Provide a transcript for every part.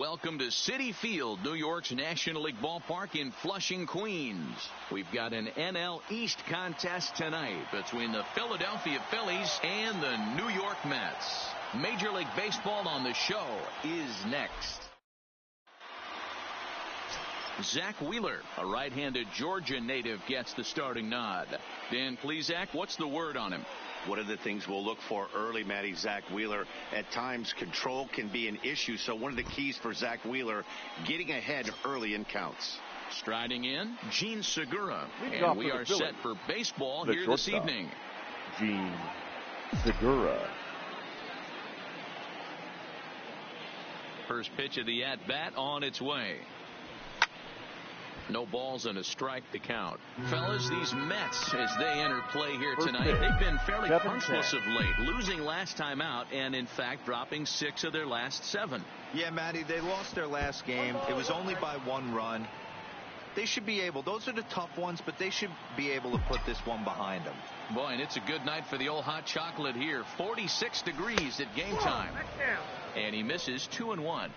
Welcome to Citi Field, New York's National League ballpark in Flushing, Queens. We've got an NL East contest tonight between the Philadelphia Phillies and the New York Mets. Major League Baseball on the show is next. Zach Wheeler, a right-handed Georgia native, gets the starting nod. Dan Plesac, what's the word on him? One of the things we'll look for early, Matty, Zach Wheeler, at times control can be an issue. So one of the keys for Zach Wheeler, getting ahead early in counts. Striding in, Gene Segura. And we are set for baseball here this evening. Gene Segura. First pitch of the at-bat on its way. No balls and a strike to count. Fellas, these Mets, as they enter play here tonight, they've been fairly punchless of late, losing last time out and, in fact, dropping 6 of their last 7. Yeah, Matty, they lost their last game. It was only by 1 run. They should be able, those are the tough ones, but they should be able to put this one behind them. Boy, and it's a good night for the old hot chocolate here. 46 degrees at game time. And he misses 2-1.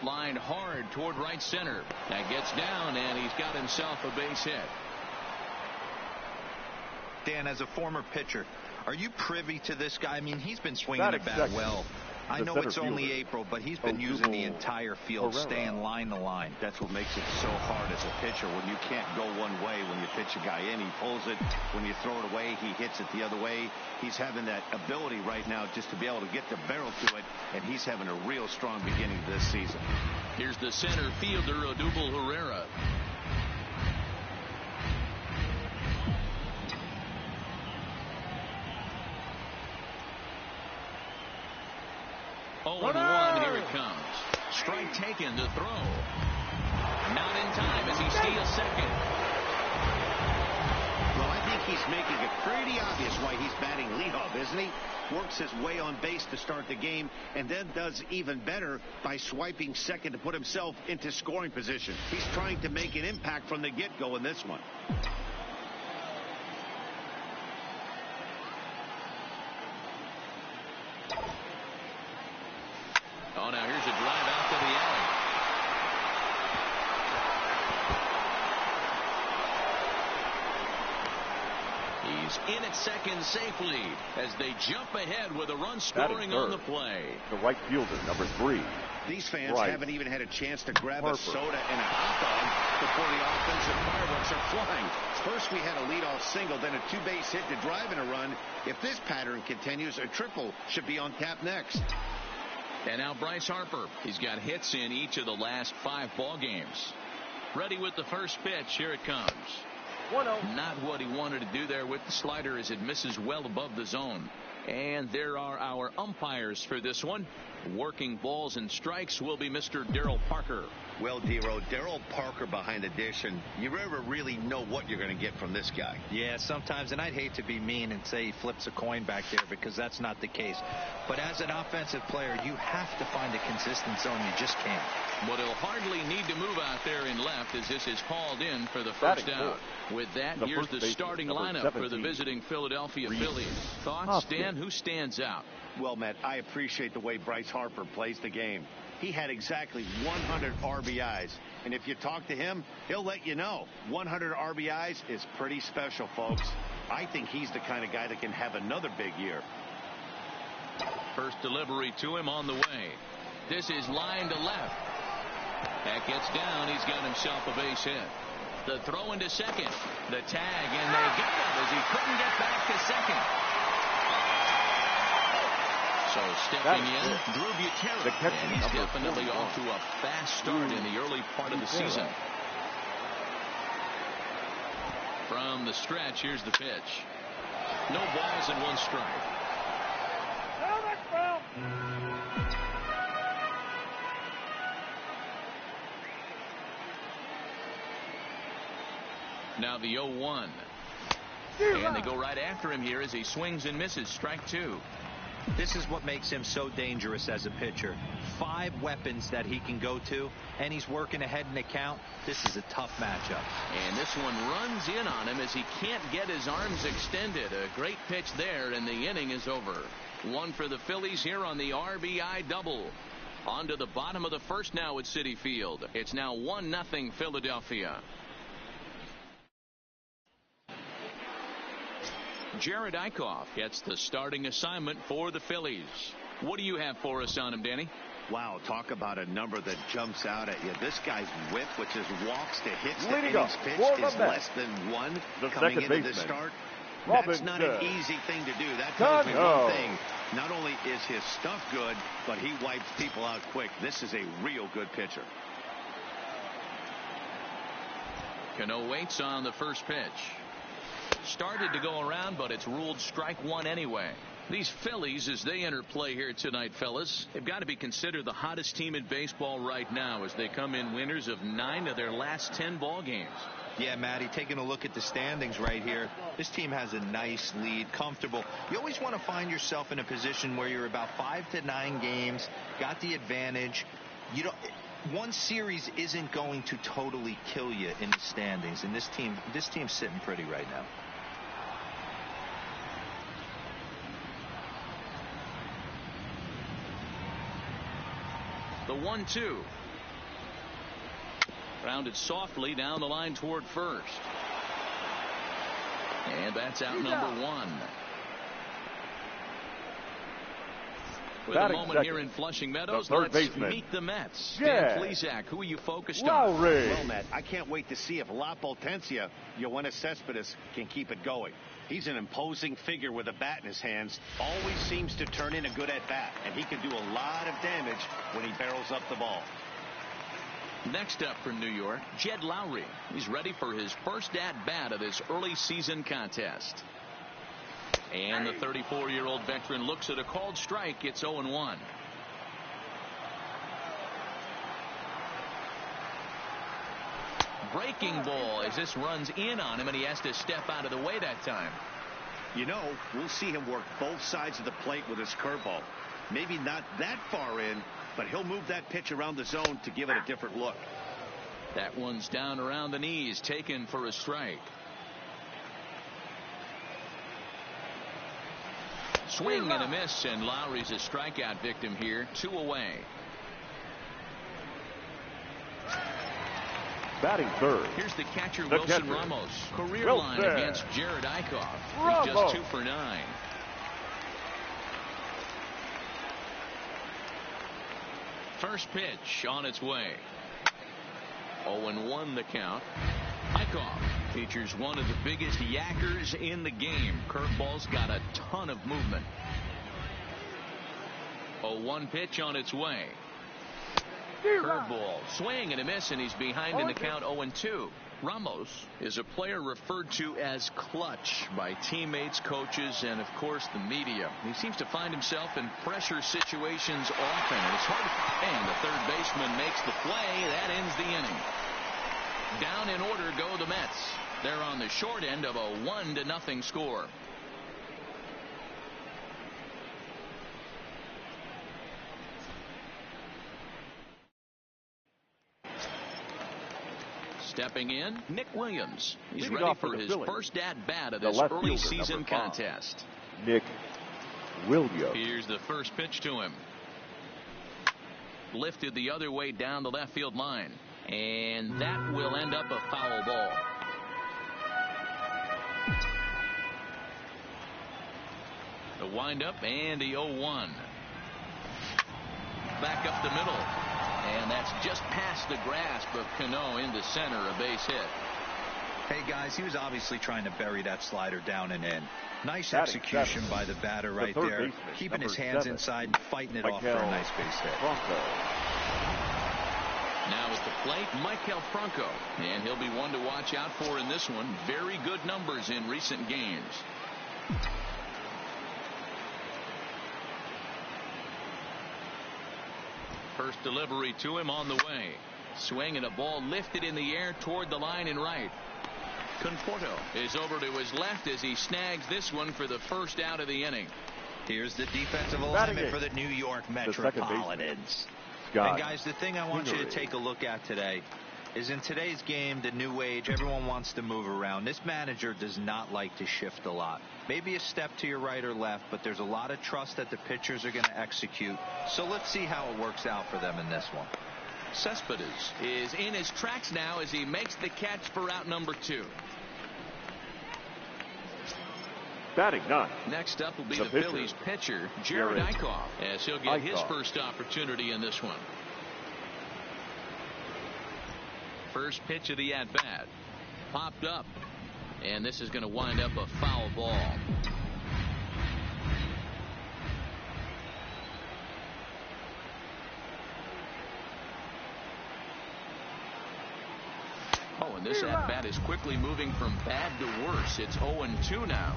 Line hard toward right center. That gets down, and he's got himself a base hit. Dan, as a former pitcher, are you privy to this guy? I mean, he's been swinging the bat well. I know it's only April, but he's been using the entire field, staying line to line. That's what makes it so hard as a pitcher when you can't go one way. When you pitch a guy in, he pulls it. When you throw it away, he hits it the other way. He's having that ability right now just to be able to get the barrel to it, and he's having a real strong beginning this season. Here's the center fielder, Odubel Herrera. Oh, and 1, here it comes. Strike taken to throw. Not in time as he steals second. Well, I think he's making it pretty obvious why he's batting leadoff, isn't he? Works his way on base to start the game and then does even better by swiping second to put himself into scoring position. He's trying to make an impact from the get-go in this one. Oh, now here's a drive out to the alley. He's in at second safely as they jump ahead with a run scoring on the play. The right fielder, number 3. These fans haven't even had a chance to grab a soda and a hot dog before the offensive fireworks are flying. First we had a leadoff single, then a 2-base hit to drive in a run. If this pattern continues, a triple should be on tap next. And now Bryce Harper. He's got hits in each of the last 5 ball games. Ready with the first pitch. Here it comes. 1-0. Not what he wanted to do there with the slider as it misses well above the zone. And there are our umpires for this one. Working balls and strikes will be Mr. Darryl Parker. Well, Dero, Darryl Parker behind the dish, and you never really know what you're going to get from this guy. Yeah, sometimes, and I'd hate to be mean and say he flips a coin back there because that's not the case. But as an offensive player, you have to find a consistent zone. You just can't. But he'll hardly need to move out there in left as this is hauled in for the first out. With that, here's the starting lineup for the visiting Philadelphia Phillies. Thoughts, Dan? Who stands out? Well, Matt, I appreciate the way Bryce Harper plays the game. He had exactly 100 RBIs, and if you talk to him, he'll let you know. 100 RBIs is pretty special, folks. I think he's the kind of guy that can have another big year. First delivery to him on the way. This is line to left. That gets down. He's got himself a base hit. The throw into second. The tag, and they get it as he couldn't get back to second. So stepping in, Drew Buterra, and he's definitely off to a fast start in the early part of the season. From the stretch, here's the pitch. No balls and 1 strike. Now the 0-1. And they go right after him here as he swings and misses. Strike 2. This is what makes him so dangerous as a pitcher. 5 weapons that he can go to, and he's working ahead in the count. This is a tough matchup. And this one runs in on him as he can't get his arms extended. A great pitch there, and the inning is over. 1 for the Phillies here on the RBI double. On to the bottom of the first now at Citi Field. It's now 1-0 Philadelphia. Jared Eichhoff gets the starting assignment for the Phillies. What do you have for us on him, Danny? Wow, talk about a number that jumps out at you. This guy's whip, which is walks to hits to Leading innings up pitch, for the is Mets, less than 1 the coming second into the baseman, start. Robinson. That's not an easy thing to do. That tells me one thing. Not only is his stuff good, but he wipes people out quick. This is a real good pitcher. Cano waits on the first pitch. Started to go around, but it's ruled strike 1 anyway. These Phillies, as they enter play here tonight, fellas, they've got to be considered the hottest team in baseball right now as they come in winners of 9 of their last 10 ball games. Yeah, Matty, taking a look at the standings right here, this team has a nice lead, comfortable. You always want to find yourself in a position where you're about 5 to 9 games, got the advantage. You don't. One series isn't going to totally kill you in the standings, and this team's sitting pretty right now. The 1-2. Grounded softly down the line toward first. And that's out number 1. With a moment here in Flushing Meadows, let's meet the Mets. Dan Plesac, who are you focused on? Well, Matt, I can't wait to see if La Potencia, Yoenis Cespedes, can keep it going. He's an imposing figure with a bat in his hands. Always seems to turn in a good at-bat, and he can do a lot of damage when he barrels up the ball. Next up from New York, Jed Lowry. He's ready for his first at-bat of this early season contest. And the 34-year-old veteran looks at a called strike. It's 0-1. Breaking ball as this runs in on him, and he has to step out of the way that time. You know, we'll see him work both sides of the plate with his curveball. Maybe not that far in, but he'll move that pitch around the zone to give it a different look. That one's down around the knees, taken for a strike. Swing and a miss, and Lowry's a strikeout victim here. 2 away. Batting third. Here's the catcher, Wilson Ramos. Career line against Jared Eichhoff. He's just 2 for 9. First pitch on its way. 0-1 the count. Eichhoff features one of the biggest yackers in the game. Curveball's got a ton of movement. 0-1 pitch on its way. Curveball, swing and a miss, and he's behind in the count. 0-2. Ramos is a player referred to as clutch by teammates, coaches, and of course the media. He seems to find himself in pressure situations often, and it's hard to. And the third baseman makes the play. That ends the inning. Down in order go the Mets. They're on the short end of a 1-0 score. Stepping in, Nick Williams. He's ready for his first at-bat of this early season contest. Nick Williams. Here's the first pitch to him. Lifted the other way down the left field line. And that will end up a foul ball. The windup and the 0-1. Back up the middle. And that's just past the grasp of Cano into center, a base hit. Hey, guys, he was obviously trying to bury that slider down and in. Nice execution by the batter right there. Keeping his hands inside and fighting it off for a nice base hit. Now at the plate, Michael Franco. And he'll be one to watch out for in this one. Very good numbers in recent games. First delivery to him on the way. Swing and a ball lifted in the air toward the line and right. Conforto is over to his left as he snags this one for the first out of the inning. Here's the defensive alignment for the New York Metropolitans. And guys, the thing I want you to take a look at today is in today's game, the new age, everyone wants to move around. This manager does not like to shift a lot. Maybe a step to your right or left, but there's a lot of trust that the pitchers are going to execute. So let's see how it works out for them in this one. Cespedes is in his tracks now as he makes the catch for out number 2. Batting 9. Next up will be the Phillies pitcher, Jared Eichhoff, as he'll get his first opportunity in this one. First pitch of the at-bat. Popped up. And this is going to wind up a foul ball. Oh, and this at-bat is quickly moving from bad to worse. It's 0-2 now.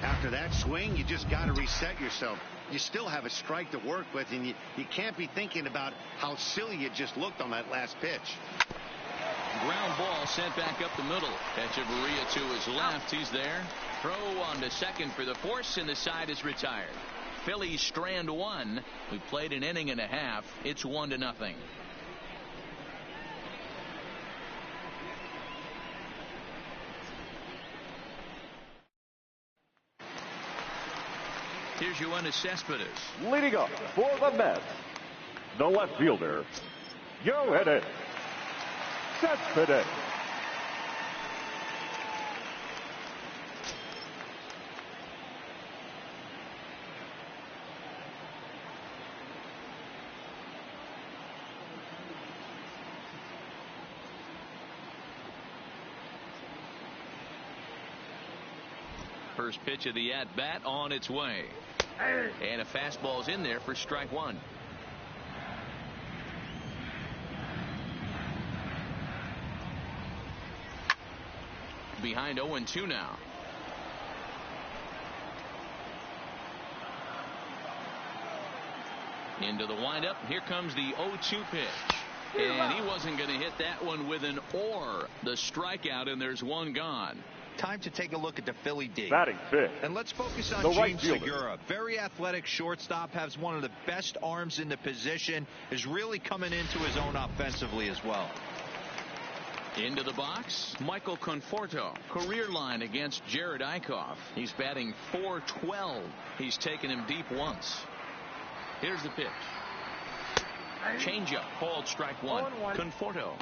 After that swing, you just got to reset yourself. You still have a strike to work with, and you can't be thinking about how silly you just looked on that last pitch. Ground ball sent back up the middle. Echeverria to his left. He's there. Throw on to second for the force, and the side is retired. Phillies strand 1. We played an inning and a half. It's 1-0. Here's Yoenis Cespedes. Leading up for the Mets, the left fielder, Yoenis Cespedes. First pitch of the at-bat on its way. And a fastball's in there for strike 1. Behind 0-2 now. Into the windup. Here comes the 0-2 pitch. And he wasn't going to hit that one with an or. The strikeout, and there's one gone. Time to take a look at the Philly D. Batting 5th. And let's focus on Gene Segura. Very athletic shortstop, has one of the best arms in the position, is really coming into his own offensively as well. Into the box, Michael Conforto. Career line against Jared Eichhoff. He's batting .412. He's taken him deep once. Here's the pitch. Changeup called strike 1. Conforto,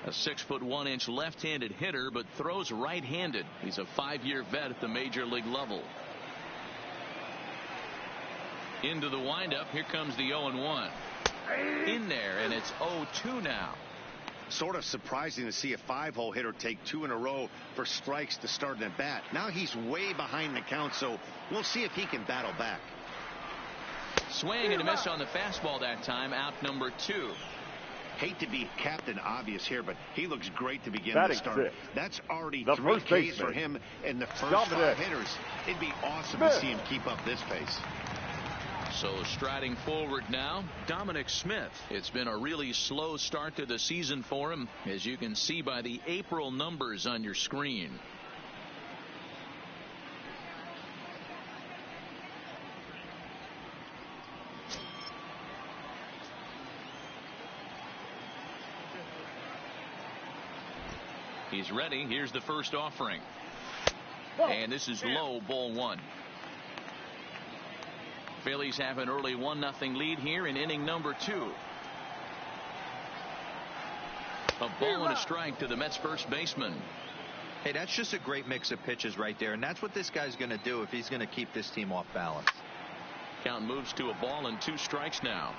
a 6'1" left-handed hitter, but throws right-handed. He's a 5-year vet at the major league level. Into the windup. Here comes the 0-1. In there, and it's 0-2 now. Sort of surprising to see a 5-hole hitter take 2 in a row for strikes to start an at-bat. Now he's way behind the count, so we'll see if he can battle back. Swing and a miss on the fastball that time. Out number 2. Hate to be Captain Obvious here, but he looks great to begin Batting the start. 6th. That's already The 3 first Ks baseman. for him in the first Dominic 5 hitters. It'd be awesome Smith. to see him keep up this pace. So striding forward now, Dominic Smith. It's been a really slow start to the season for him, as you can see by the April numbers on your screen. He's ready. Here's the first offering. And this is low, ball 1. Phillies have an early 1-0 lead here in inning number 2. A ball and a strike to the Mets first baseman. Hey, that's just a great mix of pitches right there, and that's what this guy's going to do if he's going to keep this team off balance. Count moves to a ball and 2 strikes now.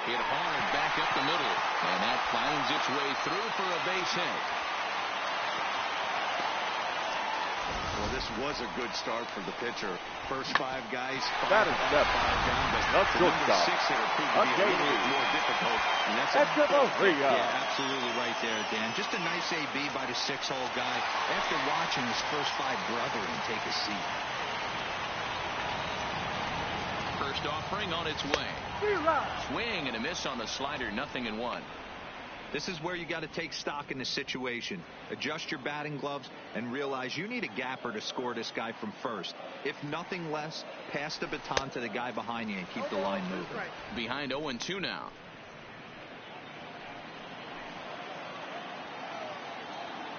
Hit hard back up the middle, and that finds its way through for a base hit. Well, this was a good start for the pitcher. First 5 guys, 5 That is down, but That's the good number stuff. 6 hitter proved to be a little bit more difficult. And that's Yeah, absolutely right there, Dan. Just a nice AB by the 6-hole guy after watching his first 5 brethren take a seat. First offering on its way. Swing and a miss on the slider, 0-1. This is where you got to take stock in the situation. Adjust your batting gloves and realize you need a gapper to score this guy from first. If nothing less, pass the baton to the guy behind you and keep the line moving. Behind 0-2 now.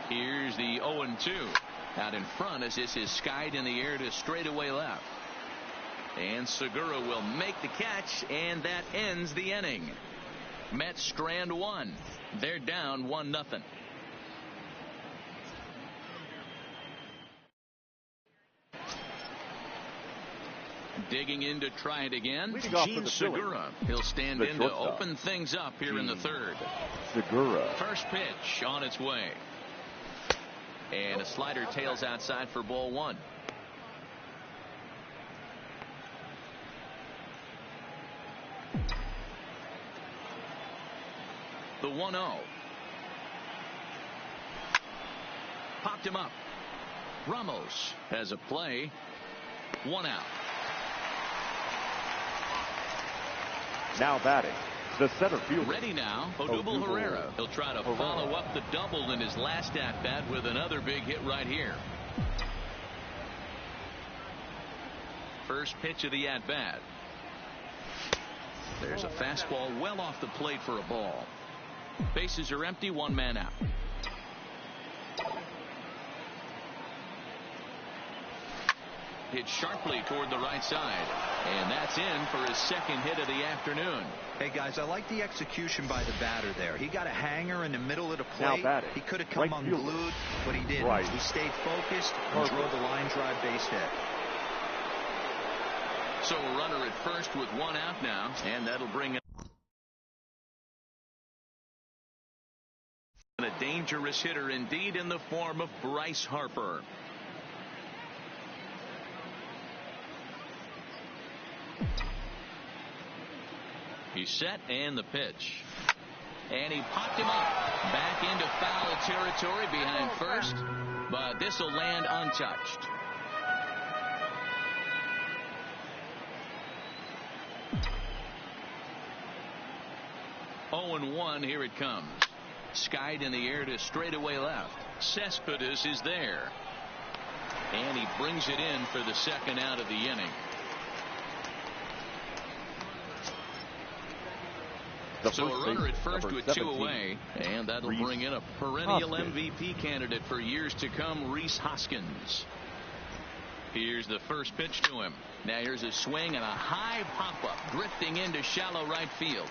Here's the 0-2. Out in front as this is skied in the air to straightaway left. And Segura will make the catch, and that ends the inning. Mets strand one. They're down 1-0. Digging in to try it again. Gene Segura. He'll stand in to open things up here in the third. Segura. First pitch on its way. And a slider tails outside for ball one. The 1-0. Popped him up. Ramos has a play. 1 out. Now batting, the center fielder. Ready now, Odubel Herrera. He'll try to follow up the double in his last at-bat with another big hit right here. First pitch of the at-bat. There's a fastball well off the plate for a ball. Bases are empty, one man out. Hit sharply toward the right side, and that's in for his second hit of the afternoon. Hey guys, I like the execution by the batter there. He got a hanger in the middle of the plate. He could have come unglued, but he didn't. He stayed focused and drove the line drive base hit. So a runner at first with 1 out now, and that'll bring in a dangerous hitter indeed in the form of Bryce Harper. He's set, and the pitch. And he popped him up. Back into foul territory behind first, but this will land untouched. Oh, and 1, here it comes. Skied in the air to straightaway left. Cespedes is there. And he brings it in for the second out of the inning. So a runner at first with 2 away, and that'll bring in a perennial MVP candidate for years to come, Rhys Hoskins. Here's the first pitch to him. Now here's a swing and a high pop-up, drifting into shallow right field.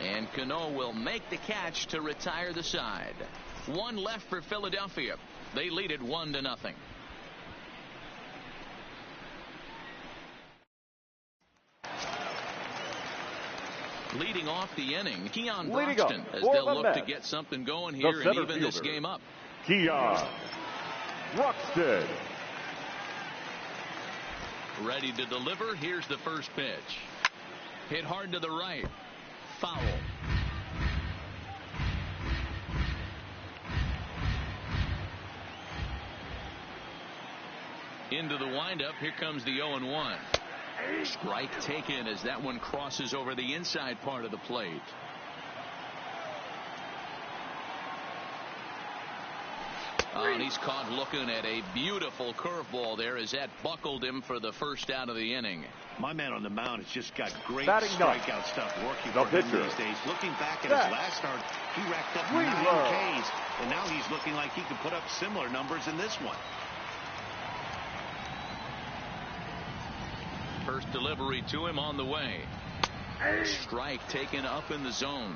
And Cano will make the catch to retire the side. 1 left for Philadelphia. They lead it 1-0. Leading off the inning, Keon Broxton, as they'll look to get something going here and even this game up. Keon Broxton. Ready to deliver. Here's the first pitch. Hit hard to the right. Foul. Into the windup. Here comes the 0-1. Strike taken as that one crosses over the inside part of the plate. And he's caught looking at a beautiful curveball there as that buckled him for the first out of the inning. My man on the mound has just got great strikeout stuff working for him these days. Looking back at his last start, he racked up 9 Ks, and now he's looking like he could put up similar numbers in this one. First delivery to him on the way. Strike taken up in the zone.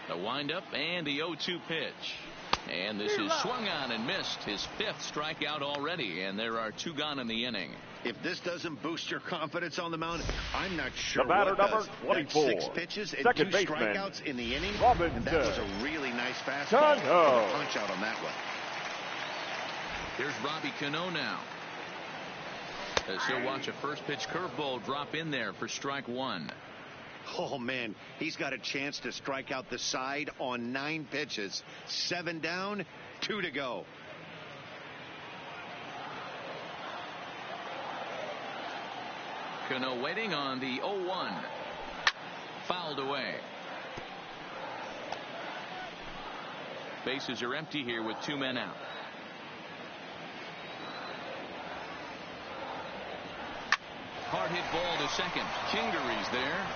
The windup and the 0-2 pitch. And this is swung on and missed. His 5th strikeout already, and there are 2 gone in the inning. If this doesn't boost your confidence on the mound, I'm not sure the batter what number does. 24. 6 pitches and 2 strikeouts in the inning. And that was a really nice fastball. Punch out on that one. Here's Robbie Cano now. As he'll watch a first pitch curveball drop in there for strike one. Oh, man, he's got a chance to strike out the side on 9 pitches. 7 down, 2 to go. Cano waiting on the 0-1. Fouled away. Bases are empty here with 2 men out. Hard hit ball to second. Kingery's there.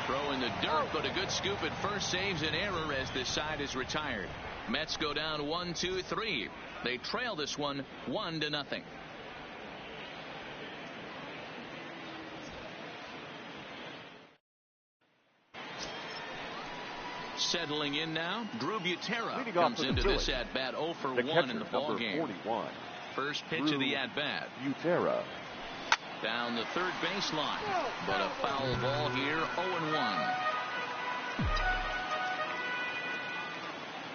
Throw in the dirt, but a good scoop at first saves an error as this side is retired. Mets go down 1-2-3. They trail this one 1-0. Settling in now, Drew Butera comes into this at-bat 0 for 1 in the ball game. 41. First pitch of the at-bat. Butera. Down the third baseline, but a foul ball here, 0-1.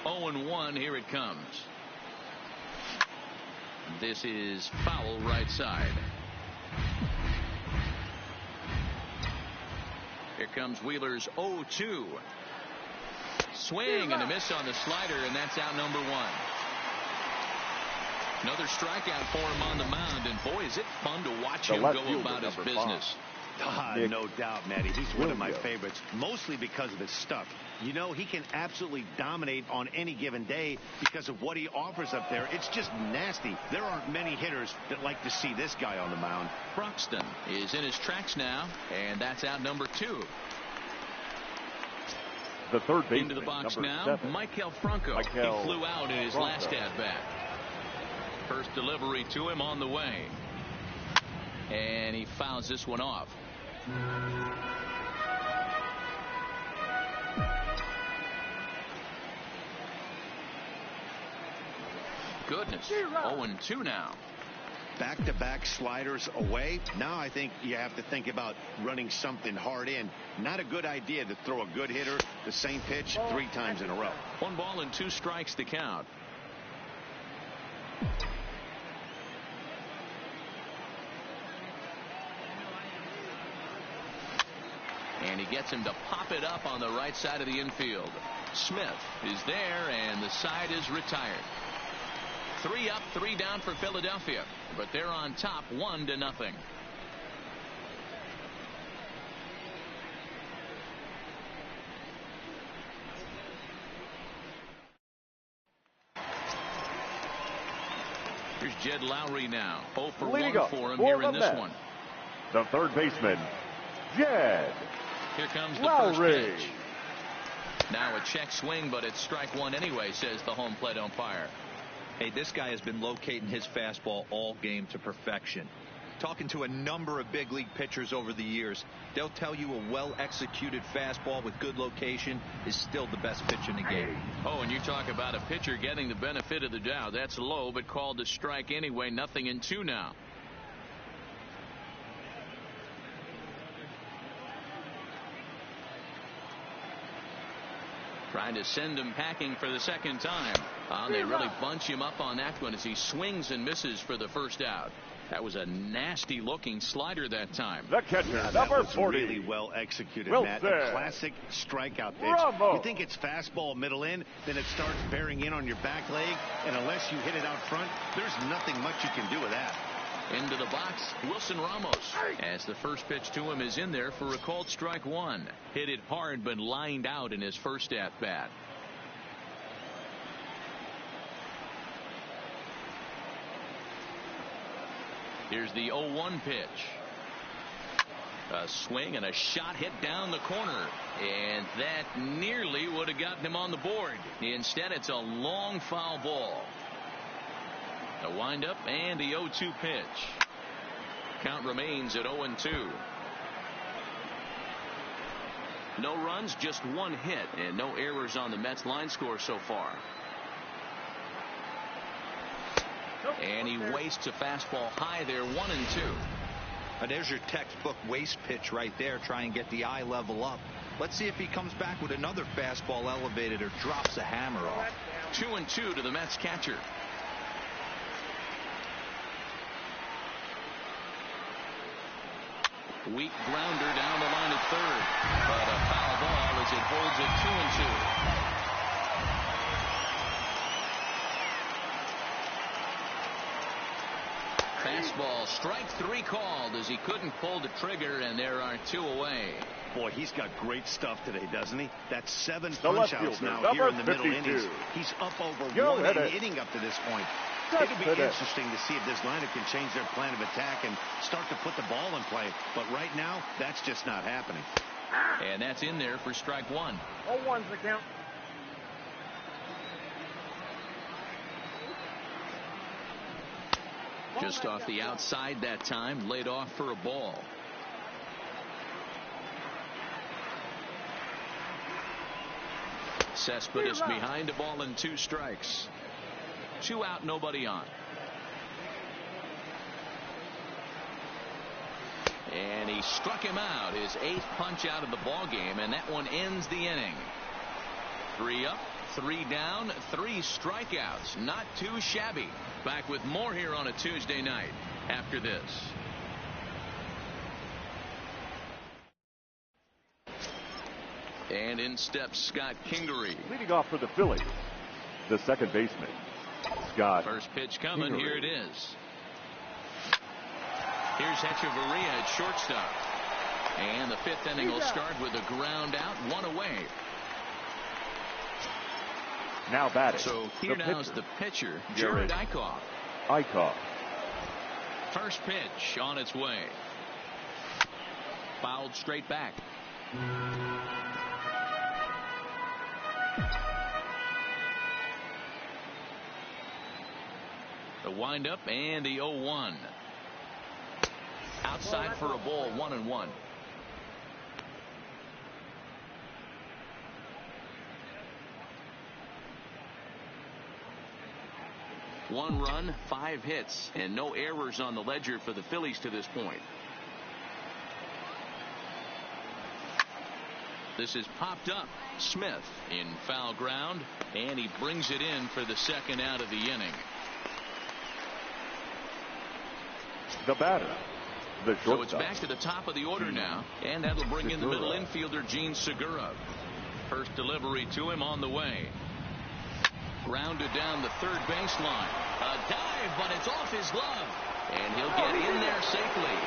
0-1, here it comes. This is foul right side. Here comes Wheeler's 0-2. Swing and a miss on the slider, and that's out number 1. Another strikeout for him on the mound, and boy, is it fun to watch him go about his business. No doubt, Matty. He's one of my favorites, mostly because of his stuff. You know, he can absolutely dominate on any given day because of what he offers up there. It's just nasty. There aren't many hitters that like to see this guy on the mound. Broxton is in his tracks now, and that's out number 2. The third baseman, into the box now, 7. Maikel Franco. He flew out in his last at-bat. First delivery to him on the way. And he fouls this one off. Goodness. 0-2 now. Back-to-back sliders away. Now I think you have to think about running something hard in. Not a good idea to throw a good hitter the same pitch 3 times in a row. 1 ball and 2 strikes to count. And he gets him to pop it up on the right side of the infield. Smith is there, and the side is retired. 3 up, 3 down for Philadelphia, but they're on top 1-0. Here's Jed Lowry now. 0 for 1 for him here in this one. The third baseman, Jed Here comes the Lowry. first pitch. Now a check swing, but it's strike 1 anyway, says the home plate umpire. Hey, this guy has been locating his fastball all game to perfection. Talking to a number of big league pitchers over the years, they'll tell you a well-executed fastball with good location is still the best pitch in the game. Oh, and you talk about a pitcher getting the benefit of the doubt. That's low, but called to strike anyway. 0-2 now. Trying to send him packing for the second time. They really bunch him up on that one as he swings and misses for the first out. That was a nasty looking slider that time. The catcher, that number was 40. really well executed, Wilson. Matt. A classic strikeout pitch. Bravo. You think it's fastball middle in, then it starts bearing in on your back leg, and unless you hit it out front, there's nothing much you can do with that. Into the box, Wilson Ramos, as the first pitch to him is in there for a called strike 1. Hit it hard, but lined out in his first at-bat. Here's the 0-1 pitch. A swing and a shot hit down the corner, and that nearly would have gotten him on the board. Instead, it's a long foul ball. A windup and the 0-2 pitch. Count remains at 0-2. No runs, just 1 hit, and no errors on the Mets line score so far. And he wastes a fastball high there, 1-2. There's your textbook waste pitch right there. Try and get the eye level up. Let's see if he comes back with another fastball elevated or drops a hammer off. 2-2 to the Mets catcher. Weak grounder down the line at third. But a foul ball as it holds it 2-2. Fastball, strike three called as he couldn't pull the trigger, and there are two away. Boy, he's got great stuff today, doesn't he? That's 7 punch-outs now here in the middle innings. He's up over 1 inning up to this point. It'll be interesting to see if this lineup can change their plan of attack and start to put the ball in play. But right now, that's just not happening. And that's in there for strike one. 0-1's the count. Just off the outside that time, laid off for a ball. Cespedes behind, a ball and 2 strikes. 2 out, nobody on. And he struck him out, his 8th punch out of the ball game, and that one ends the inning. 3 up, 3 down, 3 strikeouts. Not too shabby. Back with more here on a Tuesday night after this. And in steps Scott Kingery. Leading off for the Phillies, the second baseman, Scott. First pitch coming. Kingery. Here it is. Here's Echeverria at shortstop. And the 5th inning will start with a ground out, 1 away. Now batting. So here now is the pitcher, Jared Eichhoff. Eichhoff. First pitch on its way. Fouled straight back. The windup and the 0-1. Outside for a ball, 1-1. One run, 5 hits, and no errors on the ledger for the Phillies to this point. This is popped up. Smith in foul ground, and he brings it in for the 2nd out of the inning. The batter, the shortstop. So it's back to the top of the order now, and that'll bring in the middle infielder, Gene Segura. First delivery to him on the way. Grounded down the third baseline. A dive, but it's off his glove. And he'll get in there safely.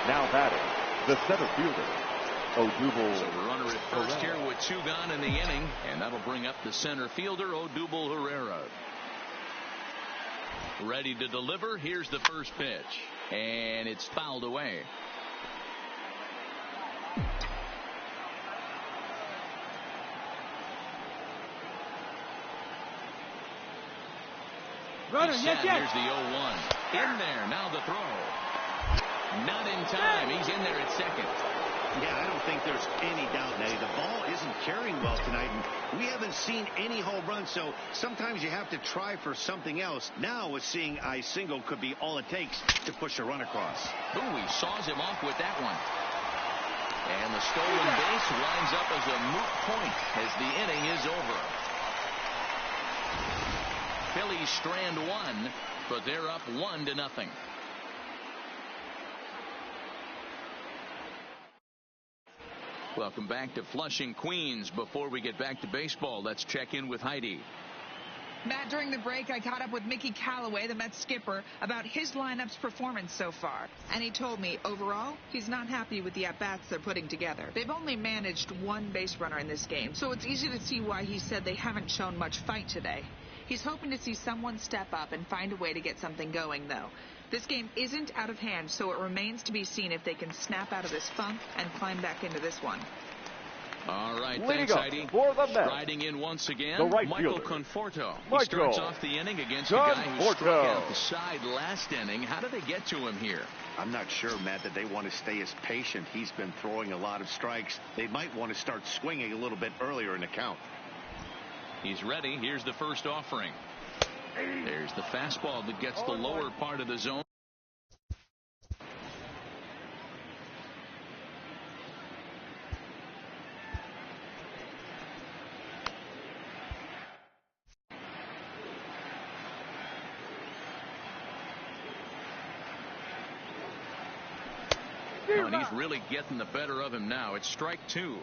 Now batting, the center fielder, Odubel. So the runner at first here with 2 gone in the inning. And that'll bring up the center fielder, Odubel Herrera. Ready to deliver. Here's the first pitch. And it's fouled away. Runner, yes. Here's the 0-1. In there. Now the throw. Not in time. He's in there at second. Yeah, I don't think there's any doubt, Eddie. The ball isn't carrying well tonight, and we haven't seen any home runs, so sometimes you have to try for something else. Now, with seeing I single could be all it takes to push a run across. Ooh, he saws him off with that one. And the stolen base winds up as a moot point as the inning is over. Phillies strand 1, but they're up 1-0. Welcome back to Flushing, Queens. Before we get back to baseball, let's check in with Heidi. Matt, during the break, I caught up with Mickey Callaway, the Mets skipper, about his lineup's performance so far. And he told me, overall, he's not happy with the at-bats they're putting together. They've only managed 1 base runner in this game, so it's easy to see why he said they haven't shown much fight today. He's hoping to see someone step up and find a way to get something going, though. This game isn't out of hand, so it remains to be seen if they can snap out of this funk and climb back into this one. All right, Leading thanks, up Heidi. for the Mets, Striding in once again, the right Michael fielder, Conforto. He Michael starts off the inning against a guy who struck out the side last inning. How did they get to him here? I'm not sure, Matt, that they want to stay as patient. He's been throwing a lot of strikes. They might want to start swinging a little bit earlier in the count. He's ready. Here's the first offering. There's the fastball that gets the lower part of the zone. Oh, and he's really getting the better of him now. It's strike 2.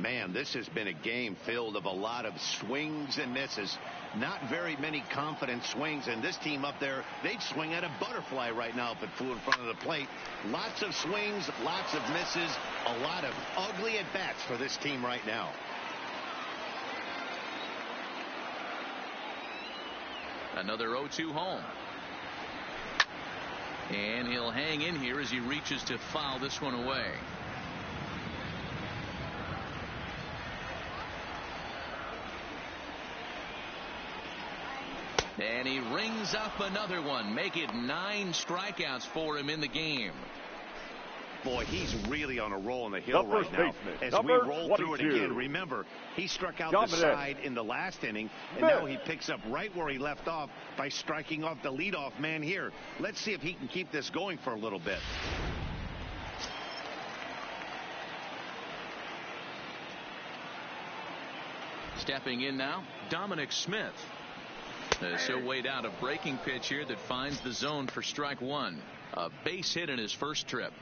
Man, this has been a game filled of a lot of swings and misses. Not very many confident swings, and this team up there, they'd swing at a butterfly right now if it flew in front of the plate. Lots of swings, lots of misses, a lot of ugly at-bats for this team right now. Another 0-2 home. And he'll hang in here as he reaches to foul this one away. And he rings up another one. Make it 9 strikeouts for him in the game. Boy, he's really on a roll in the hill right now. As we roll through it again, remember, he struck out the side in the last inning, and now he picks up right where he left off by striking off the leadoff man here. Let's see if he can keep this going for a little bit. Stepping in now, Dominic Smith. So weighed out a breaking pitch here that finds the zone for strike 1. A base hit in his first trip.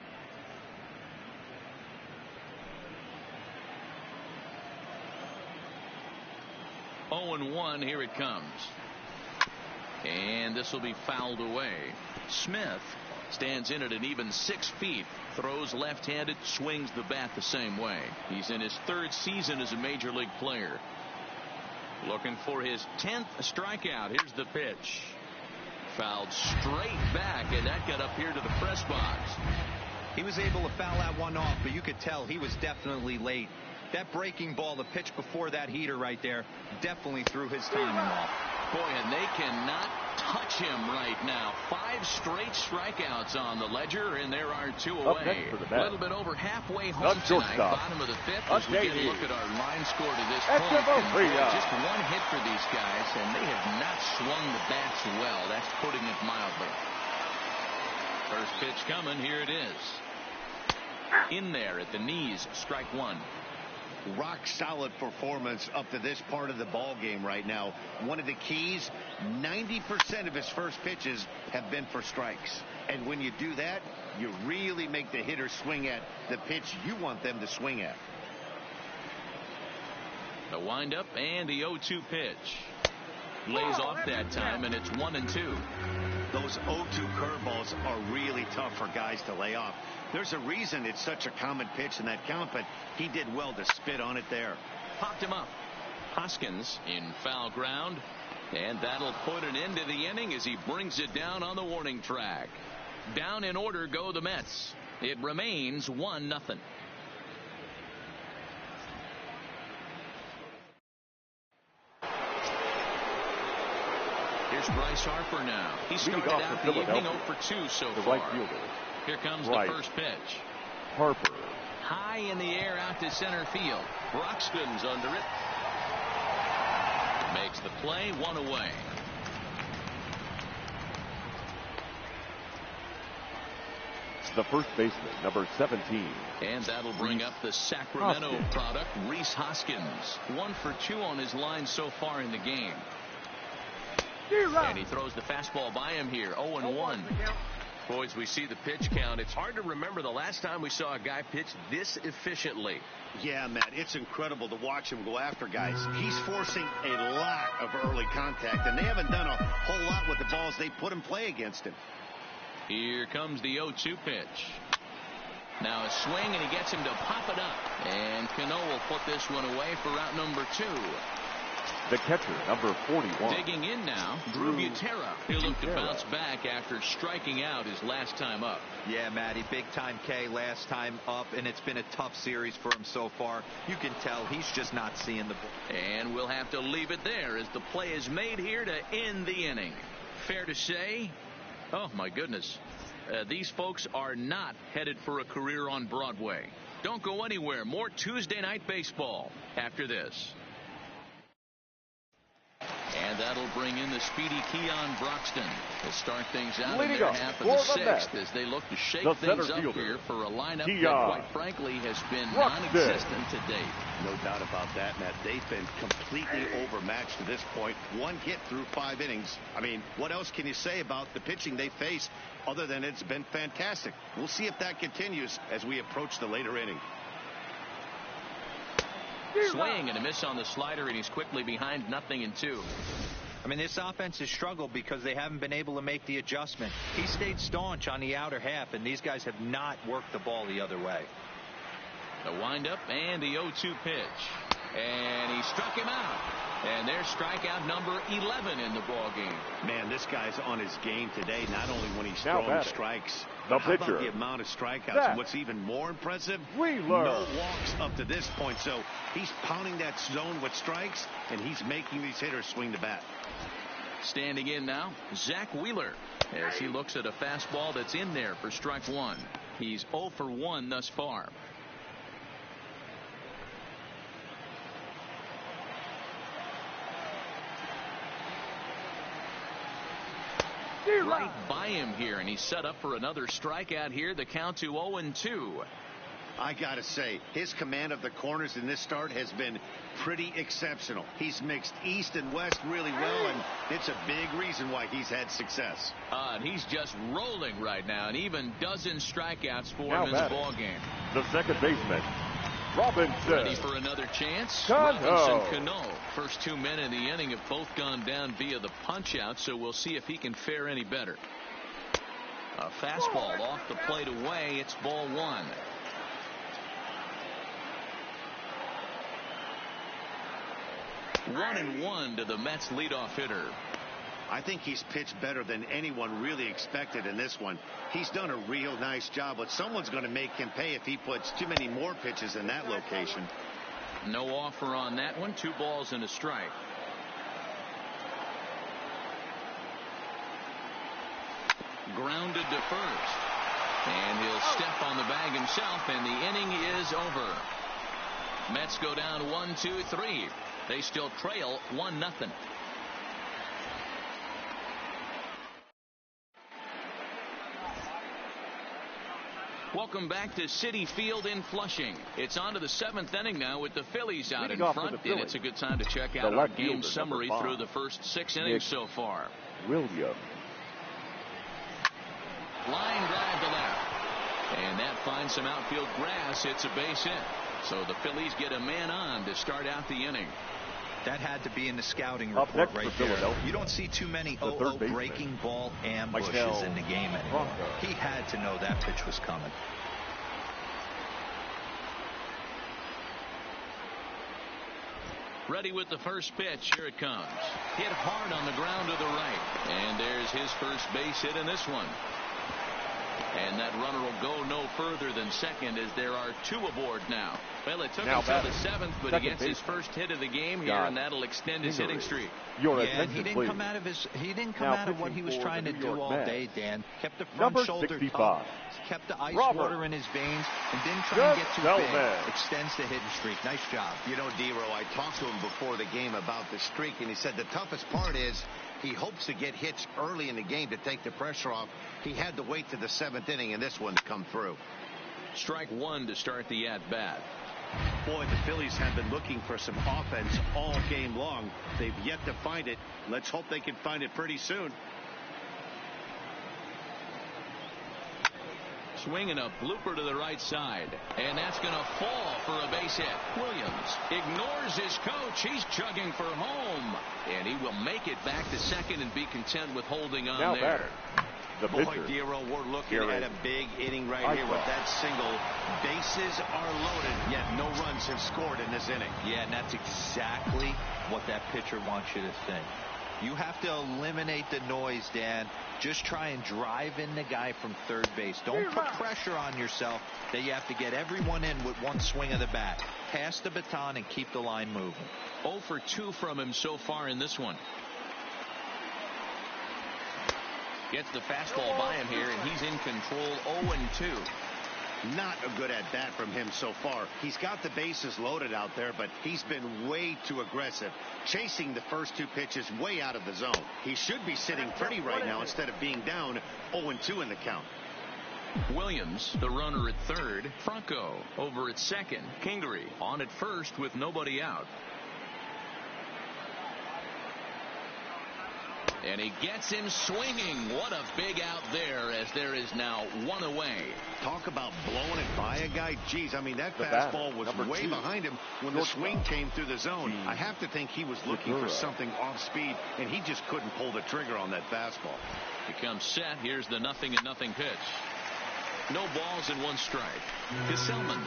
0-1, here it comes. And this will be fouled away. Smith stands in at an even 6 feet. Throws left-handed, swings the bat the same way. He's in his 3rd season as a major league player. Looking for his 10th strikeout. Here's the pitch. Fouled straight back, and that got up here to the press box. He was able to foul that one off, but you could tell he was definitely late. That breaking ball, the pitch before that heater right there, definitely threw his timing off. Boy, and they cannot touch him right now. 5 straight strikeouts on the ledger, and there are 2 away. A little bit over halfway home tonight. Bottom of the 5th as we get a look at our line score to this point. Just 1 hit for these guys, and they have not swung the bats well. That's putting it mildly. First pitch coming. Here it is. In there at the knees. Strike 1. Rock solid performance up to this part of the ball game right now. One of the keys, 90% of his first pitches have been for strikes. And when you do that, you really make the hitter swing at the pitch you want them to swing at. The windup and the 0-2 pitch. Lays off that time, and it's 1-2. Those 0-2 curveballs are really tough for guys to lay off. There's a reason it's such a common pitch in that count, but he did well to spit on it there. Popped him up. Hoskins in foul ground, and that'll put an end to the inning as he brings it down on the warning track. Down in order go the Mets. It remains 1-0. Here's Bryce Harper now. He started out the evening 0 for 2 so far. Right fielder. Here comes the first pitch. Harper. High in the air out to center field. Broxton's under it. Makes the play, 1 away. The first baseman, number 17. And that'll bring up the Sacramento product, Rhys Hoskins. 1 for 2 on his line so far in the game. And he throws the fastball by him here. 0-1. Boys, we see the pitch count. It's hard to remember the last time we saw a guy pitch this efficiently. Yeah, Matt, it's incredible to watch him go after guys. He's forcing a lot of early contact, and they haven't done a whole lot with the balls they put in play against him. Here comes the 0-2 pitch. Now a swing, and he gets him to pop it up. And Cano will put this one away for out number 2. The catcher, number 41. Digging in now, Drew Butera. He'll look to bounce back after striking out his last time up. Yeah, Matty, big-time K last time up, and it's been a tough series for him so far. You can tell he's just not seeing the ball. And we'll have to leave it there as the play is made here to end the inning. Fair to say, oh, my goodness, these folks are not headed for a career on Broadway. Don't go anywhere. More Tuesday Night Baseball after this. And And that'll bring in the speedy Keon Broxton to start things out in Leading their up half of for the the Mets, sixth as they look to shake the things center up fielder, here for a lineup Keon that, quite frankly, has been Broxton. non-existent to date. No doubt about that, Matt. They've been completely overmatched to this point. One hit through 5 innings. I mean, what else can you say about the pitching they faced other than it's been fantastic? We'll see if that continues as we approach the later inning. Swing and a miss on the slider, and he's quickly behind 0-2. I mean, this offense has struggled because they haven't been able to make the adjustment. He stayed staunch on the outer half, and these guys have not worked the ball the other way. The windup and the 0-2 pitch. And he struck him out. And there's strikeout number 11 in the ball game. Man, this guy's on his game today, not only when he's Now throwing batting, strikes, the but how about pitcher, the amount of strikeouts? Zach And what's even more impressive, Wheeler. no walks up to this point. So he's pounding that zone with strikes, and he's making these hitters swing the bat. Standing in now, Zach Wheeler, as he looks at a fastball that's in there for strike 1. He's 0 for 1 thus far. Right by him here, and he's set up for another strikeout here. The count to 0-2. I gotta say, his command of the corners in this start has been pretty exceptional. He's mixed east and west really well, and it's a big reason why he's had success. And he's just rolling right now, and even dozen strikeouts for Now him in the batting, ball game. the second baseman, Robinson. Ready for another chance? Cano. Robinson Cano. First 2 men in the inning have both gone down via the punch out, so we'll see if he can fare any better. A fastball off the plate away. It's ball 1. One and 1 to the Mets leadoff hitter. I think he's pitched better than anyone really expected in this one. He's done a real nice job, but someone's going to make him pay if he puts too many more pitches in that location. No offer on that one. 2 balls and a strike. Grounded to first. And he'll step on the bag himself, and the inning is over. Mets go down 1-2-3. They still trail 1-0. Welcome back to Citi Field in Flushing. It's on to the 7th inning now with the Phillies out in front, and it's a good time to check out our game summary through the first 6 innings so far. Williams. Line drive to left, and that finds some outfield grass. It's a base hit, so the Phillies get a man on to start out the inning. That had to be in the scouting report right there. You don't see too many breaking ball ambushes in the game anymore. He had to know that pitch was coming. Ready with the first pitch. Here it comes. Hit hard on the ground to the right. And there's his first base hit in this one. And that runner will go no further than second as there are 2 aboard now. Well, it took until the 7th, but he gets his first hit of the game here, and that'll extend his hitting streak. Yeah, he didn't come out of what he was trying to do all day, Dan. Kept the front shoulder tough, kept the ice water in his veins, and didn't try and get too big. Extends the hitting streak. Nice job. You know, D-Row, I talked to him before the game about the streak, and he said the toughest part is he hopes to get hits early in the game to take the pressure off. He had to wait to the 7th inning in this one to come through. Strike 1 to start the at-bat. Boy, the Phillies have been looking for some offense all game long. They've yet to find it. Let's hope they can find it pretty soon. Swinging a blooper to the right side, and that's going to fall for a base hit. Williams ignores his coach. He's chugging for home, and he will make it back to second and be content with holding on now there. Boy, D-Row, we're looking at a big inning right here with that single. Bases are loaded, yet no runs have scored in this inning. Yeah, and that's exactly what that pitcher wants you to think. You have to eliminate the noise, Dan. Just try and drive in the guy from third base. Don't put pressure on yourself that you have to get everyone in with one swing of the bat. Pass the baton and keep the line moving. 0 for 2 from him so far in this one. Gets the fastball by him here, and he's in control. 0-2. Not a good at bat from him so far. He's got the bases loaded out there, but he's been way too aggressive, chasing the first 2 pitches way out of the zone. He should be sitting pretty right now instead of being down 0-2 in the count. Williams, the runner at third. Franco over at second. Kingery on at first with nobody out. And he gets him swinging. What a big out there, as there is now 1 away. Talk about blowing it by a guy. Geez, I mean, that fastball was way behind him when the swing came through the zone. I have to think he was looking for something off speed, and he just couldn't pull the trigger on that fastball. Becomes set. Here's the 0-0 pitch. No balls and 1 strike. Gesellman,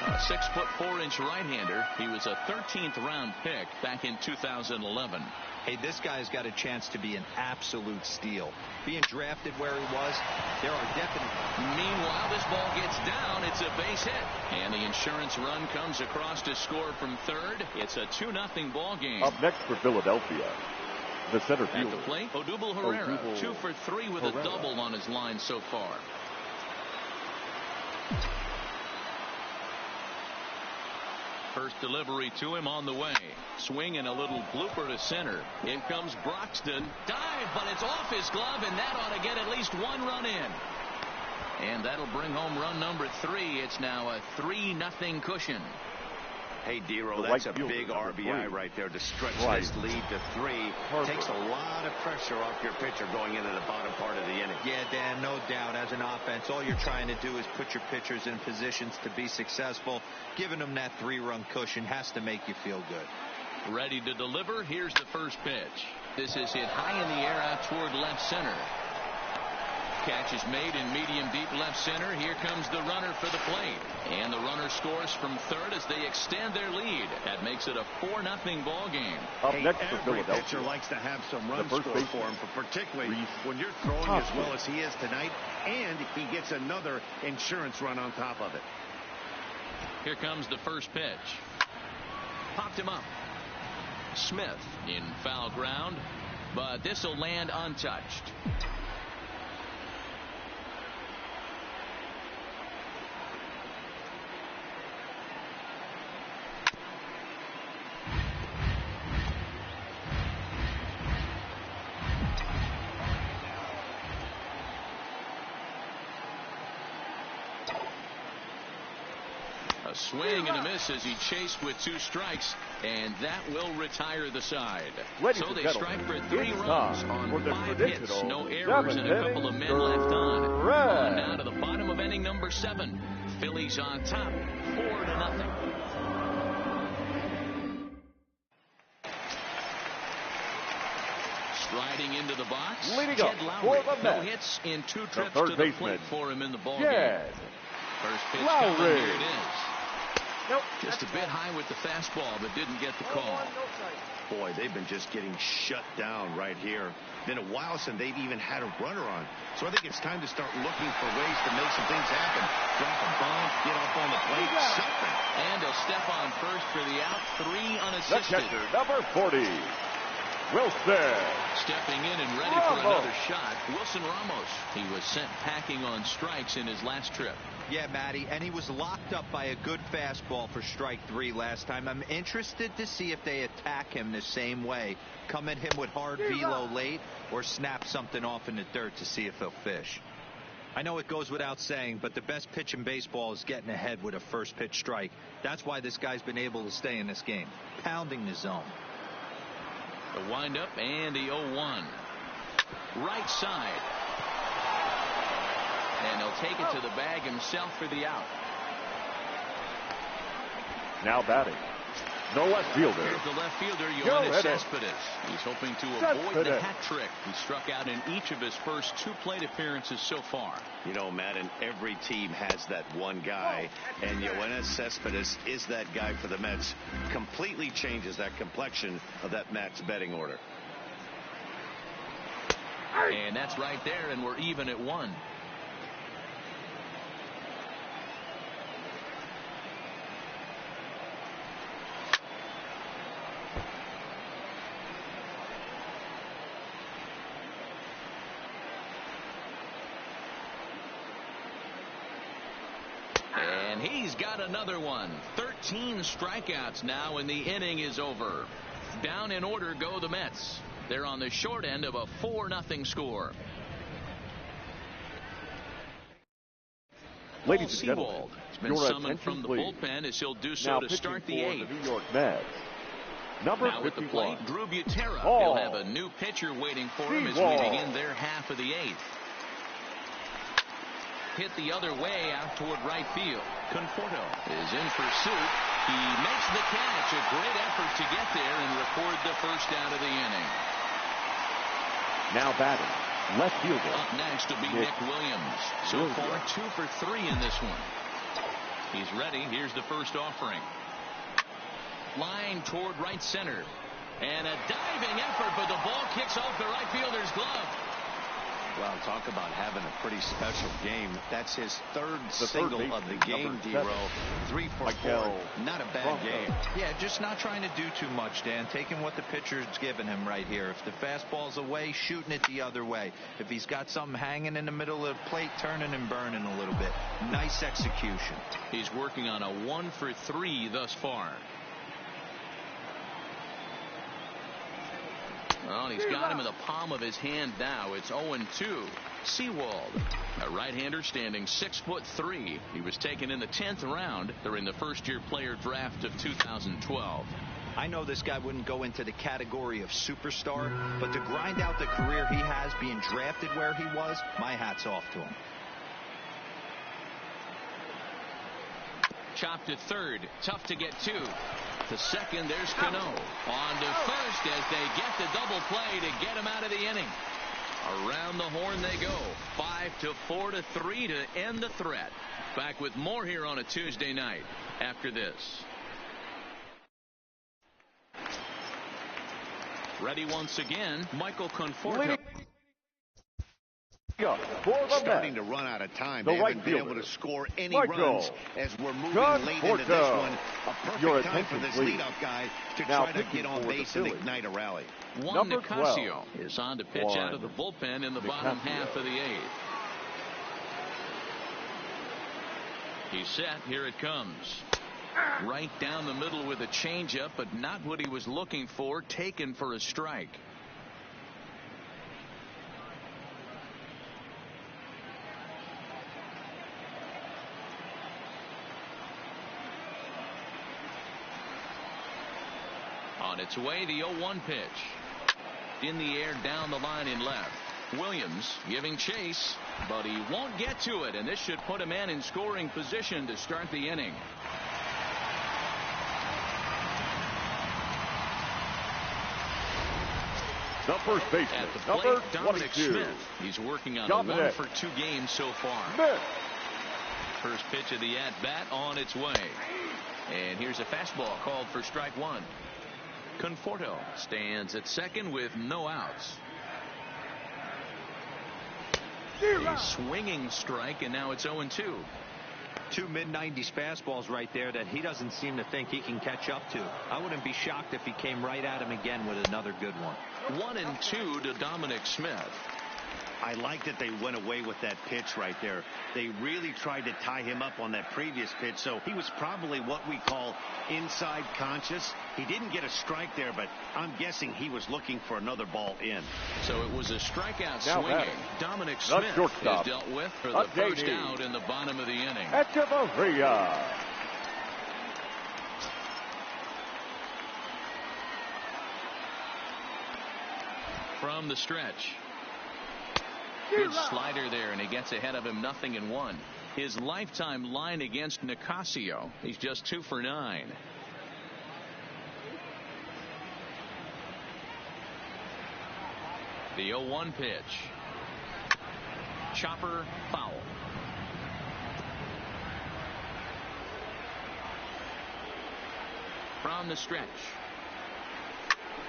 a 6'4" right-hander. He was a 13th round pick back in 2011. Hey, this guy's got a chance to be an absolute steal. Being drafted where he was, there are definite. Meanwhile, this ball gets down. It's a base hit. And the insurance run comes across to score from third. It's a 2-0 ball game. Up next for Philadelphia, the center fielder. At the plate, Odubel Herrera, 2 for 3 with a double on his line so far. First delivery to him on the way. Swing and a little blooper to center. In comes Broxton. Dive, but it's off his glove, and that ought to get at least 1 run in. And that'll bring home run number 3. It's now a 3-0 cushion. Hey, D-Row, that's a big RBI right there to stretch this lead to 3. Takes a lot of pressure off your pitcher going into the bottom part of the inning. Yeah, Dan, no doubt. As an offense, all you're trying to do is put your pitchers in positions to be successful. Giving them that 3-run cushion has to make you feel good. Ready to deliver. Here's the first pitch. This is hit high in the air out toward left center. Catch is made in medium deep left center. Here comes the runner for the plate. And the runner scores from third as they extend their lead. That makes it a 4-0 ball game. Up next for Every Philadelphia, pitcher likes to have some runs scored for him, but particularly when you're throwing as well as he is tonight, and he gets another insurance run on top of it. Here comes the first pitch. Popped him up. Smith in foul ground, but this will land untouched. A swing and a miss as he chased with 2 strikes, and that will retire the side. So they strike for 3 runs on 5 hits, no errors, and a couple of men left on. Now to the bottom of inning number 7. Phillies on top, 4-0. Striding into the box, Jed Lowry. No hits in 2 trips to the plate for him in the ball game. First pitch coming, here it is. Just a bit high with the fastball, but didn't get the call. Boy, they've been just getting shut down right here. Been a while since they've even had a runner on. So I think it's time to start looking for ways to make some things happen. Drop a bunt, get up on the plate, something. And a step on first for the out, 3 unassisted. The catcher, number 40, Wilson. Stepping in and ready for another shot, Wilson Ramos. He was sent packing on strikes in his last trip. Yeah, Matty, and he was locked up by a good fastball for strike 3 last time. I'm interested to see if they attack him the same way. Come at him with hard velo late or snap something off in the dirt to see if he'll fish. I know it goes without saying, but the best pitch in baseball is getting ahead with a first pitch strike. That's why this guy's been able to stay in this game, pounding the zone. The windup and the 0-1. Right side. And he'll take it to the bag himself for the out. Now batting, the left fielder. Here's the left fielder, Yoenis Cespedes. He's hoping to avoid the hat trick. He struck out in each of his first 2 plate appearances so far. You know, Madden, every team has that one guy, and Yoenis Cespedes is that guy for the Mets. Completely changes that complexion of that Mets betting order. And that's right there, and we're even at 1. And he's got another one. 13 strikeouts now, and the inning is over. Down in order go the Mets. They're on the short end of a 4-0 score. Ladies and gentlemen, has been summoned from the bullpen as he'll do so now to start the 8th. The New York Mets. Number now 51. At the plate, Drew Butera. Oh. He'll have a new pitcher waiting for him as we begin their half of the 8th. Hit the other way out toward right field. Conforto is in pursuit. He makes the catch. A great effort to get there and record the first out of the inning. Now batting, left fielder. Up next to be Nick Williams. So far 2 for 3 in this one. He's ready. Here's the first offering. Line toward right center. And a diving effort, but the ball kicks off the right fielder's glove. Well, talk about having a pretty special game. That's his third single of the game, D-Row. 3 for 4. Not a bad game. Yeah, just not trying to do too much, Dan. Taking what the pitcher's given him right here. If the fastball's away, shooting it the other way. If he's got something hanging in the middle of the plate, turning and burning a little bit. Nice execution. He's working on a 1 for 3 thus far. Well, he's got him in the palm of his hand now. It's 0-2. Seawald, a right-hander standing 6'3". He was taken in the 10th round during the first-year player draft of 2012. I know this guy wouldn't go into the category of superstar, but to grind out the career he has being drafted where he was, my hat's off to him. Chopped to third. Tough to get to. To second, there's Cano. On to first as they get the double play to get him out of the inning. Around the horn they go. 5-4-3 to end the threat. Back with more here on a Tuesday night after this. Ready once again, Michael Conforto. Starting to run out of time. They haven't been able to score any runs as we're moving late into this one. A perfect time for this leadoff guy to try to get on base and ignite a rally. Juan Nicasio is on to pitch out of the bullpen in the bottom half of the 8th. He's set. Here it comes. Right down the middle with a changeup, but not what he was looking for. Taken for a strike. On its way, the 0-1 pitch. In the air, down the line in left. Williams giving chase, but he won't get to it, and this should put a man in scoring position to start the inning. The first baseman, at the plate, number Dominic 22. Smith. He's working on a 1 for 2 games so far. Smith. First pitch of the at-bat on its way. And here's a fastball called for strike 1. Conforto stands at second with no outs. A swinging strike, and now it's 0-2. 2 mid-90s fastballs right there that he doesn't seem to think he can catch up to. I wouldn't be shocked if he came right at him again with another good one. 1-2 to Dominic Smith. I like that they went away with that pitch right there. They really tried to tie him up on that previous pitch, so he was probably what we call inside conscious. He didn't get a strike there, but I'm guessing he was looking for another ball in. So it was a strikeout now swinging. Dominic Smith is dealt with for the first out in the bottom of the inning. Echevarria. From the stretch. Good slider there, and he gets ahead of him 0-1. His lifetime line against Nicasio, he's just 2 for 9. The 0-1 pitch. Chopper foul. From the stretch.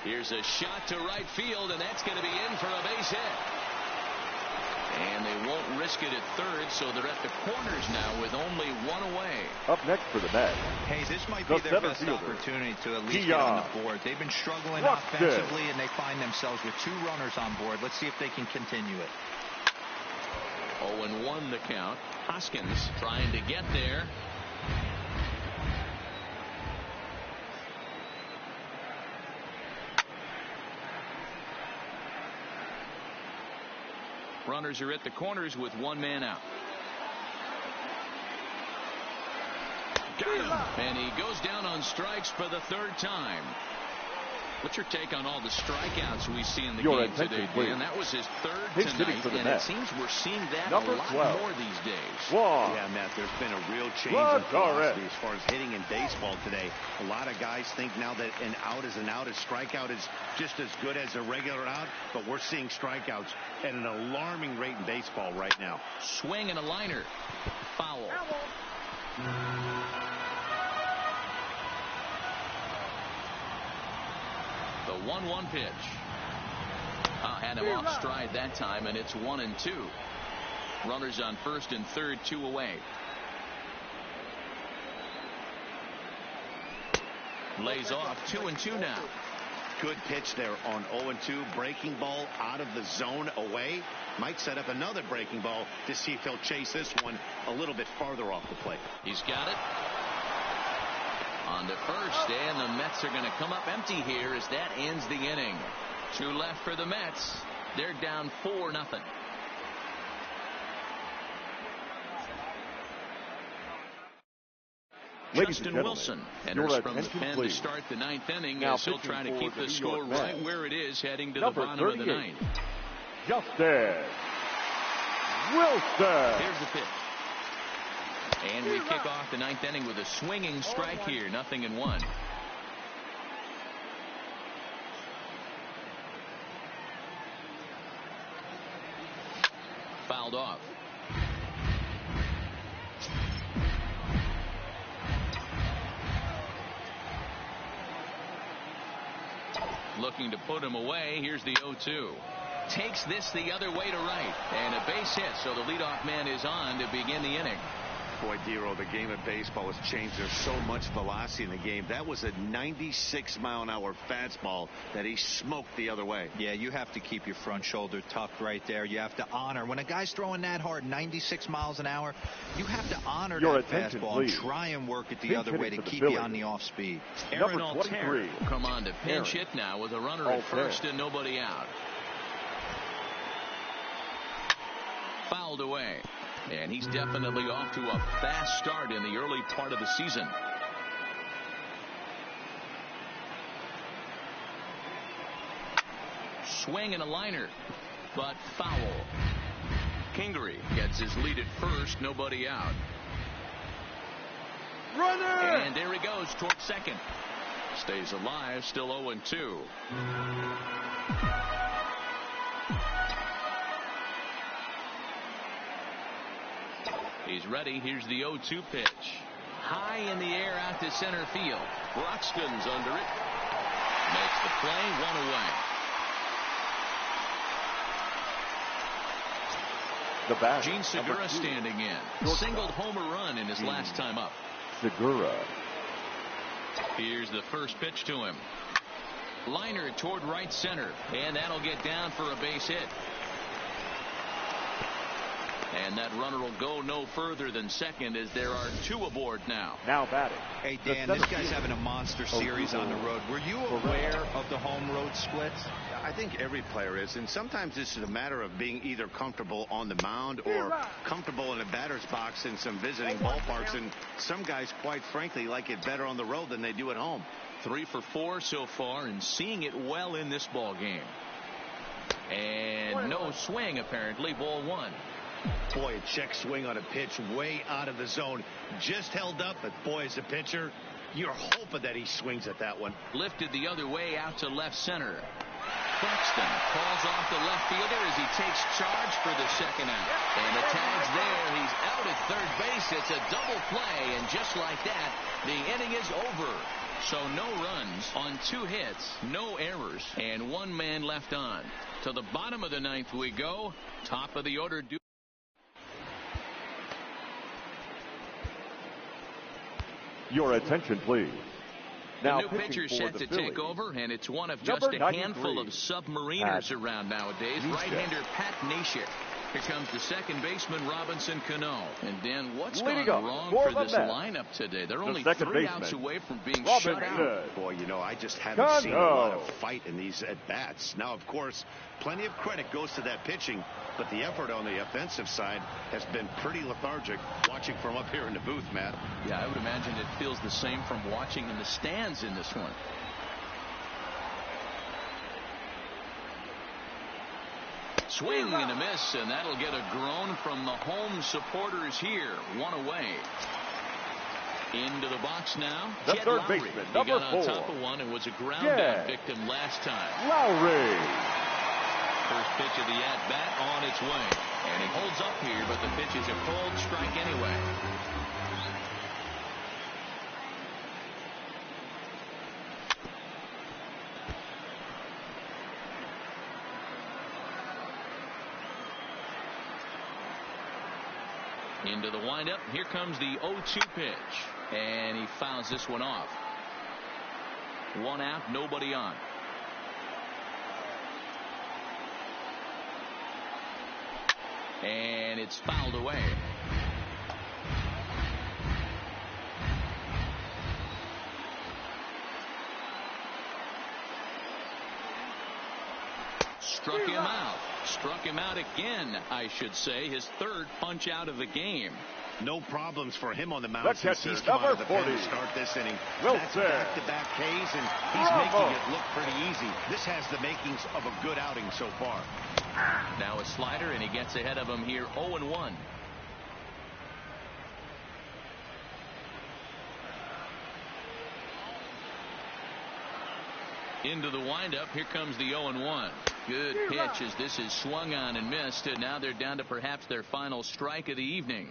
Here's a shot to right field, and that's going to be in for a base hit. And they won't risk it at third, so they're at the corners now with only 1 away. Up next for the Mets. Hey, this might be their best opportunity to at least get on the board. They've been struggling offensively, and they find themselves with 2 runners on board. Let's see if they can continue it. 0-1 the count. Hoskins trying to get there. Runners are at the corners with one man out. Got him. And he goes down on strikes for the third time. What's your take on all the strikeouts we see in the game today, Dan? That was his third tonight, and it seems we're seeing that a lot more these days. Yeah, Matt, there's been a real change in philosophy as far as hitting in baseball today. A lot of guys think now that an out is an out, a strikeout is just as good as a regular out, but we're seeing strikeouts at an alarming rate in baseball right now. Swing and a liner. Foul. The 1-1 pitch. Had him off stride that time, and it's 1-2. Runners on first and third, 2 away. Lays off 2-2 now. Good pitch there on 0-2. Breaking ball out of the zone away. Might set up another breaking ball to see if he'll chase this one a little bit farther off the plate. He's got it. On to first, and the Mets are going to come up empty here as that ends the inning. 2 left for the Mets. They're down 4-0. Justin Wilson enters from the pen to start the 9th inning as he'll try to keep the score right where it is heading to the bottom of the 9th. Justin Wilson. Here's the pitch. And we kick off the 9th inning with a swinging strike here. 0-1. Fouled off. Looking to put him away. Here's the 0-2. Takes this the other way to right. And a base hit, so the leadoff man is on to begin the inning. Boy, Dero, the game of baseball has changed. There's so much velocity in the game. That was a 96-mile-an-hour fastball that he smoked the other way. Yeah, you have to keep your front shoulder tucked right there. You have to honor. When a guy's throwing that hard, 96 miles an hour, you have to honor that fastball and try and work it the other way to keep you on the off speed. Aaron Altair will come on to pinch hit now with a runner at first and nobody out. Fouled away. And he's definitely off to a fast start in the early part of the season. Swing and a liner, but foul. Kingery gets his lead at first, nobody out. Runner! And there he goes towards second. Stays alive, still 0-2. He's ready. Here's the 0-2 pitch. High in the air out to center field. Broxton's under it. Makes the play, 1 away. The batter, Gene Segura standing in. Singled homer run in his last time up. Segura. Here's the first pitch to him. Liner toward right center. And that'll get down for a base hit. And that runner will go no further than second as there are 2 aboard now. Now batting. Hey, Dan, this guy's having a monster series on the road. Were you aware of the home road splits? I think every player is, and sometimes this is a matter of being either comfortable on the mound or comfortable in a batter's box in some visiting ballparks, and some guys, quite frankly, like it better on the road than they do at home. 3 for 4 so far and seeing it well in this ball game. And no swing, apparently. Ball 1. Boy, a check swing on a pitch way out of the zone. Just held up, but boy, as a pitcher, you're hoping that he swings at that one. Lifted the other way out to left center. Buxton calls off the left fielder as he takes charge for the second out. And the tag's there. He's out at third base. It's a double play, and just like that, the inning is over. So no runs on 2 hits, no errors, and 1 man left on. To the bottom of the 9th we go. Top of the order. Your attention, please. The new pitcher set to take over, and it's one of just a handful of submariners around nowadays. Right-hander Pat Neshek. Here comes the second baseman, Robinson Cano. And Dan, what's Leading gone up wrong for for the this Mets, lineup today? They're the only second 3 baseman, outs away from being Robinson. shut out. Boy, you know, I just haven't seen a lot of fight in these at-bats. Now, of course, plenty of credit goes to that pitching, but the effort on the offensive side has been pretty lethargic watching from up here in the booth, Matt. Yeah, I would imagine it feels the same from watching in the stands in this one. Swing and a miss, and that'll get a groan from the home supporters here. 1 away. Into the box now. The Jed third Lowry. baseman, He number got 4. on top of one and was a ground out victim last time. Lowry. First pitch of the at-bat on its way. And he holds up here, but the pitch is a cold strike anyway. Into the windup. Here comes the 0-2 pitch. And he fouls this one off. 1 out, nobody on. And it's fouled away. Struck him out. Struck him out again, I should say. His 3rd punch out of the game. No problems for him on the mound since catcher, he's come out of the pen 40. to start this inning. Wilson. That's back-to-back Ks, and he's making it look pretty easy. This has the makings of a good outing so far. Now a slider, and he gets ahead of him here, 0-1. Into the windup. Here comes the 0-1. Good pitch as this is swung on and missed, and now they're down to perhaps their final strike of the evening.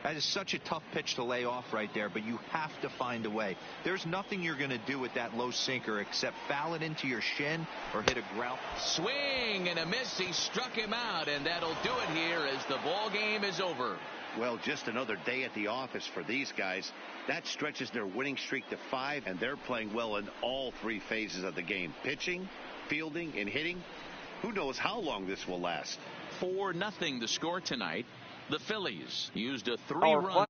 That is such a tough pitch to lay off right there, but you have to find a way. There's nothing you're going to do with that low sinker except foul it into your shin or hit a ground. Swing and a miss. He struck him out, and that'll do it here as the ball game is over. Well, just another day at the office for these guys. That stretches their winning streak to 5, and they're playing well in all 3 phases of the game. Pitching, fielding, and hitting. Who knows how long this will last? 4-0 the score tonight. The Phillies used a 3-run